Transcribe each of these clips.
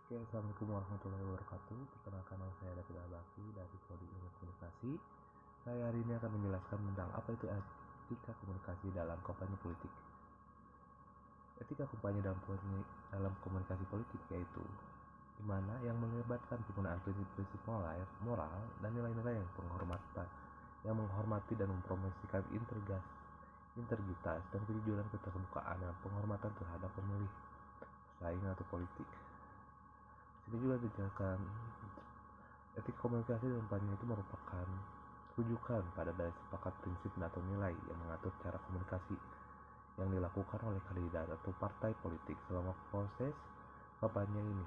Oke, Assalamualaikum warahmatullahi wabarakatuh. Perkenalkan, nama saya David Albafi dari Prodi Ilmu Komunikasi. Saya hari ini akan menjelaskan tentang apa itu etika komunikasi dalam kampanye politik. Etika kampanye dalam komunikasi politik yaitu di mana yang melibatkan penggunaan prinsip-prinsip moral dan nilai-nilai yang menghormati dan mempromosikan integritas dan kejujuran, keterbukaan dan penghormatan terhadap pemilih, pesaing atau politik. Ini juga dijelaskan etika komunikasi dan kampanye itu merupakan rujukan pada dasar sepakat prinsip atau nilai yang mengatur cara komunikasi yang dilakukan oleh kandidat atau partai politik selama proses kampanye ini,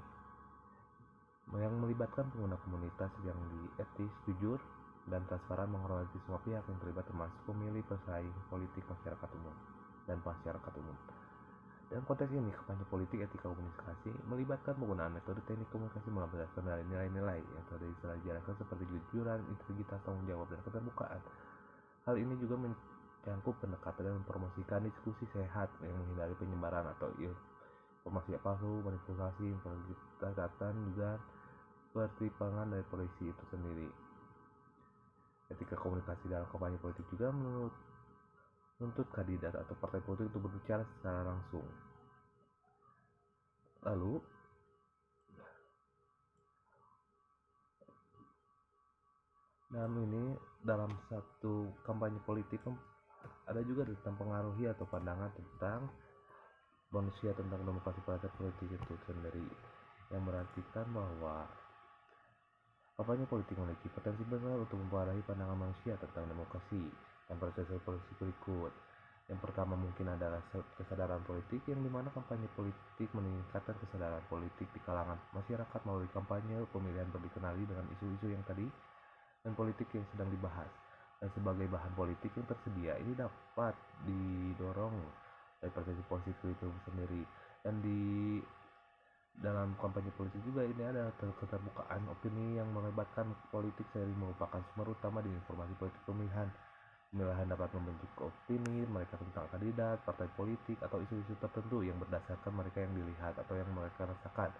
yang melibatkan pengguna komunitas yang etis, jujur, dan transparan, menghormati semua pihak yang terlibat termasuk pemilih, pesaing politik, masyarakat umum, dan masyarakat umum. Dalam konteks ini, kampanye politik etika komunikasi melibatkan penggunaan metode teknik komunikasi berdasarkan dari nilai-nilai yang telah dijelaskan seperti kejujuran, integritas, tanggung jawab, dan keterbukaan. Hal ini juga mencangkup pendekatan dan mempromosikan diskusi sehat yang menghindari penyebaran atau informasi palsu, manipulasi, integritas, dan juga pertimbangan dari polisi itu sendiri. Etika komunikasi dalam kampanye politik juga menuntut kandidat atau partai politik untuk berbicara secara langsung. Lalu, dalam satu kampanye politik ada juga tentang pengaruhi atau pandangan tentang manusia tentang demokrasi partai politik itu sendiri, yang berartikan bahwa kampanye politik memiliki potensi besar untuk mempengaruhi pandangan manusia tentang demokrasi dan proses politik berikut. Yang pertama mungkin adalah kesadaran politik, yang dimana kampanye politik meningkatkan kesadaran politik di kalangan masyarakat melalui kampanye pemilihan berdikenali dengan isu-isu yang tadi dan politik yang sedang dibahas. Dan sebagai bahan politik yang tersedia, ini dapat didorong dari persepsi positif itu sendiri. Dan di dalam kampanye politik juga ini ada keterbukaan opini yang melibatkan politik sering merupakan sumber utama di informasi politik pemilihan. Pemilihan dapat membentuk opini mereka tentang kandidat, partai politik, atau isu-isu tertentu yang berdasarkan mereka yang dilihat atau yang mereka rasakan,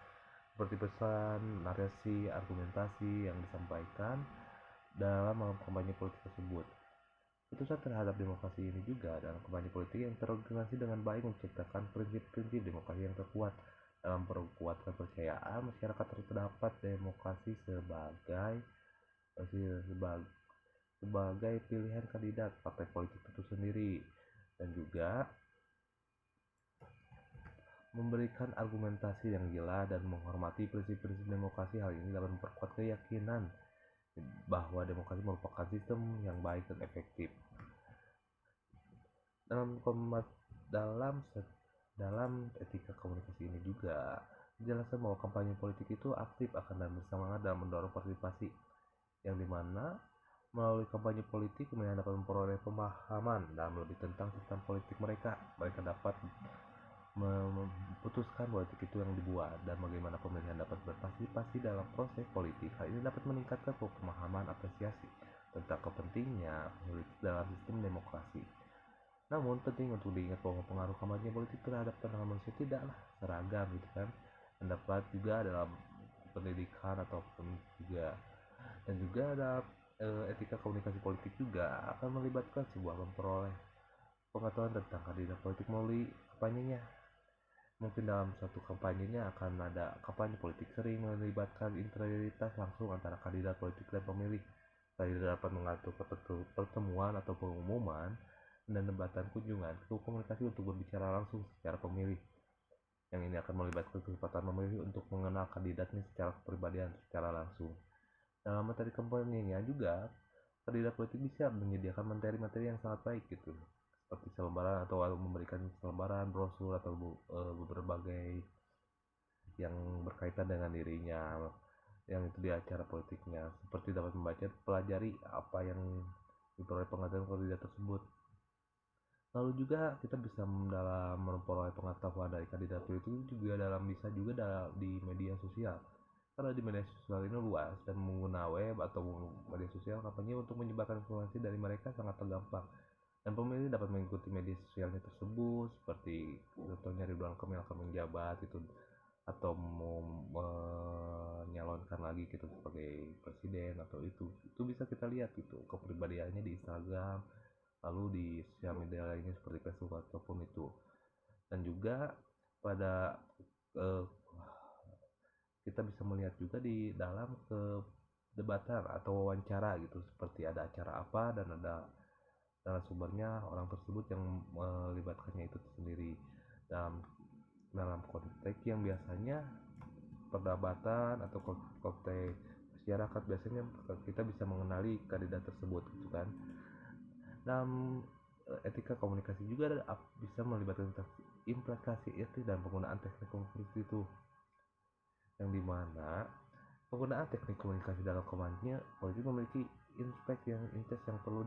seperti pesan, narasi, argumentasi yang disampaikan dalam kampanye politik tersebut. Putusan terhadap demokrasi ini juga dalam kampanye politik yang terorganisasi dengan baik menciptakan prinsip-prinsip demokrasi yang terkuat dalam memperkuat kepercayaan masyarakat terhadap demokrasi sebagai pilihan kandidat partai politik itu sendiri, dan juga memberikan argumentasi yang jelas dan menghormati prinsip-prinsip demokrasi. Hal ini dapat memperkuat keyakinan bahwa demokrasi merupakan sistem yang baik dan efektif. Dalam etika komunikasi ini juga dijelaskan bahwa kampanye politik itu aktif, akan dan bersemangat dalam mendorong partisipasi, yang dimana melalui kampanye politik mereka dapat memperoleh pemahaman dalam lebih tentang sistem politik mereka. Mereka dapat memutuskan politik itu yang dibuat dan bagaimana pemilihan dapat berpartisipasi dalam proses politik. Hal ini dapat meningkatkan pemahaman apresiasi tentang kepentingan politik dalam sistem demokrasi. Namun penting untuk diingat bahwa pengaruh kampanye politik terhadap pandangan manusia tidaklah seragam gitu kan. Pendapat juga dalam pendidikan ataupun juga, dan juga ada etika komunikasi politik juga akan melibatkan sebuah memperoleh pengetahuan tentang kandidat politik melalui kampanyenya. Mungkin dalam suatu kampanyenya akan ada kampanye politik sering melibatkan integritas langsung antara kandidat politik dan pemilih. Kandidat dapat mengatur pertemuan atau pengumuman dan debatan kunjungan ke komunikasi untuk berbicara langsung secara pemilih. Yang ini akan melibatkan kesempatan memilih untuk mengenal kandidatnya secara kepribadian secara langsung. Dalam materi kampanyenya juga, kandidat politik bisa menyediakan materi-materi yang sangat baik gitu, seperti selebaran atau memberikan selebaran, brosur atau berbagai yang berkaitan dengan dirinya yang itu di acara politiknya, seperti dapat membaca pelajari apa yang diperoleh pengetahuan kandidat tersebut. Lalu juga kita bisa dalam memperoleh pengetahuan dari kandidat itu juga di media sosial. Karena di media sosial ini luas dan menggunakan web atau media sosial kampanye untuk menyebarkan informasi dari mereka sangat tergampang. Dan pemilih dapat mengikuti media sosialnya tersebut, seperti contohnya Ridwan Kamil akan menjabat itu, atau dilibatkan lagi gitu sebagai presiden atau itu bisa kita lihat gitu kepribadiannya di Instagram, lalu di sosial media lainnya seperti Facebook ataupun itu. Dan juga pada eh, kita bisa melihat juga di dalam debatan atau wawancara gitu, seperti ada acara apa dan ada narasumbernya orang tersebut yang melibatkannya itu sendiri dalam dalam konteks yang biasanya perdebatan atau konteks masyarakat. Biasanya kita bisa mengenali kandidat tersebut gitu kan. Dalam etika komunikasi juga bisa melibatkan implikasi etik dan penggunaan teknik komunikasi itu, yang dimana penggunaan teknik komunikasi dalam kampanye politik memiliki impact yang intens yang perlu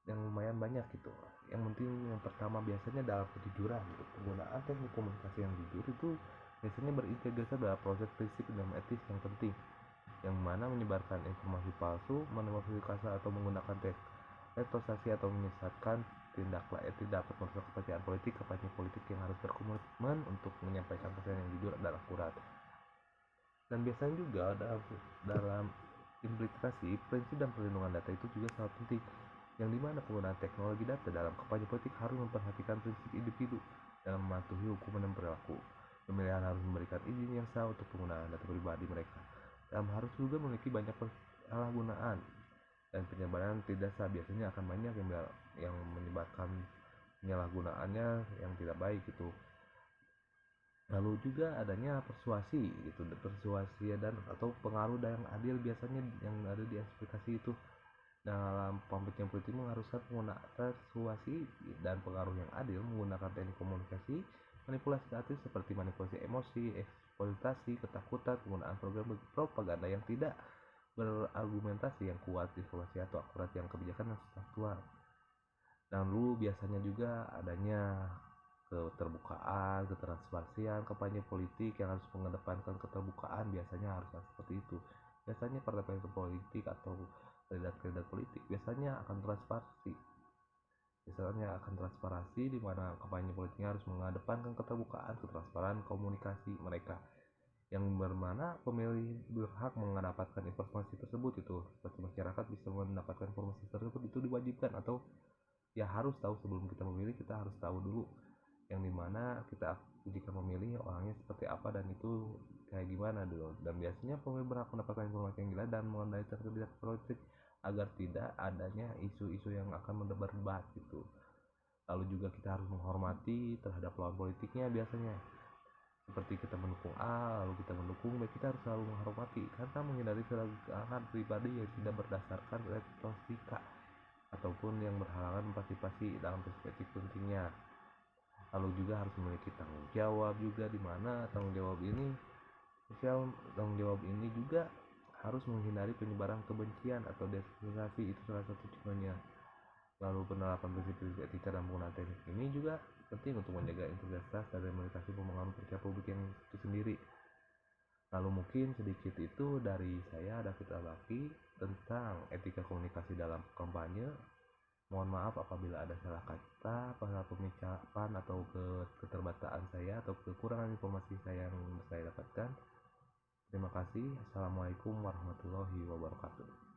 yang lumayan banyak gitu. Yang penting yang pertama biasanya dalam kejujuran gitu. Penggunaan teknik komunikasi yang jujur itu biasanya berintegrasi dalam proses prinsip dan etis yang penting, yang mana menyebarkan informasi palsu, memanipulasi atau menggunakan retorsi atau menyesatkan tidaklah etis dapat merusak kepercayaan politik. Kampanye politik yang harus berkomitmen untuk menyampaikan pesan yang jujur dan akurat. Dan biasanya juga dalam implementasi prinsip dan perlindungan data itu juga sangat penting, yang dimana penggunaan teknologi data dalam kampanye politik harus memperhatikan prinsip individu dalam mematuhi hukum dan perilaku. Pemilihan harus memberikan izin yang sah untuk penggunaan data pribadi mereka, dan harus juga memiliki banyak penyalahgunaan dan penyebaran tidak sah. Biasanya akan banyak yang menyebabkan penyalahgunaannya yang tidak baik itu. Lalu juga adanya persuasi gitu, persuasi dan atau pengaruh yang adil biasanya yang ada di aplikasi itu. Dalam pemberian politik mengharuskan penggunaan persuasi dan pengaruh yang adil menggunakan teknik komunikasi manipulasi kreatif seperti manipulasi emosi, eksploitasi, ketakutan, penggunaan program propaganda yang tidak berargumentasi yang kuat, informasi atau akurat, yang kebijakan yang faktual. Dan lalu biasanya juga adanya keterbukaan, ketransparansian kampanye politik yang harus mengedepankan keterbukaan, biasanya harus seperti itu. Biasanya partai-partai politik atau kandidat-kandidat politik biasanya akan transparansi di mana kampanye politiknya harus mengedepankan keterbukaan, ketransparan komunikasi mereka, yang bermana pemilih berhak mendapatkan informasi tersebut itu. Seperti masyarakat bisa mendapatkan informasi tersebut itu diwajibkan, atau ya harus tahu sebelum kita memilih. Kita harus tahu dulu yang dimana kita jika memilih orangnya seperti apa dan itu kayak gimana dulu. Dan biasanya pemilih berhak mendapatkan informasi yang jelas dan mengendalikan kandidat politik agar tidak adanya isu-isu yang akan mendebar-debar gitu. Lalu juga kita harus menghormati terhadap lawan politiknya. Biasanya seperti kita mendukung A lalu kita mendukung B, kita harus selalu menghormati karena menghindari serangan pribadi yang tidak berdasarkan retorika ataupun yang berhalangan partisipasi dalam perspektif pentingnya. Lalu juga harus memiliki tanggung jawab juga, di mana tanggung jawab ini juga harus menghindari penyebaran kebencian atau diskriminasi, itu salah satu contohnya. Lalu penerapan prinsip-prinsip etika dan penggunaan teknik ini juga penting untuk menjaga integritas dan melintasi pembangunan percaya publik yang itu sendiri. Lalu mungkin sedikit itu dari saya, David Albaki, tentang etika komunikasi dalam kampanye. Mohon maaf apabila ada salah kata, salah pembicaraan atau keterbatasan saya atau kekurangan informasi saya yang saya dapatkan. Terima kasih. Assalamualaikum warahmatullahi wabarakatuh.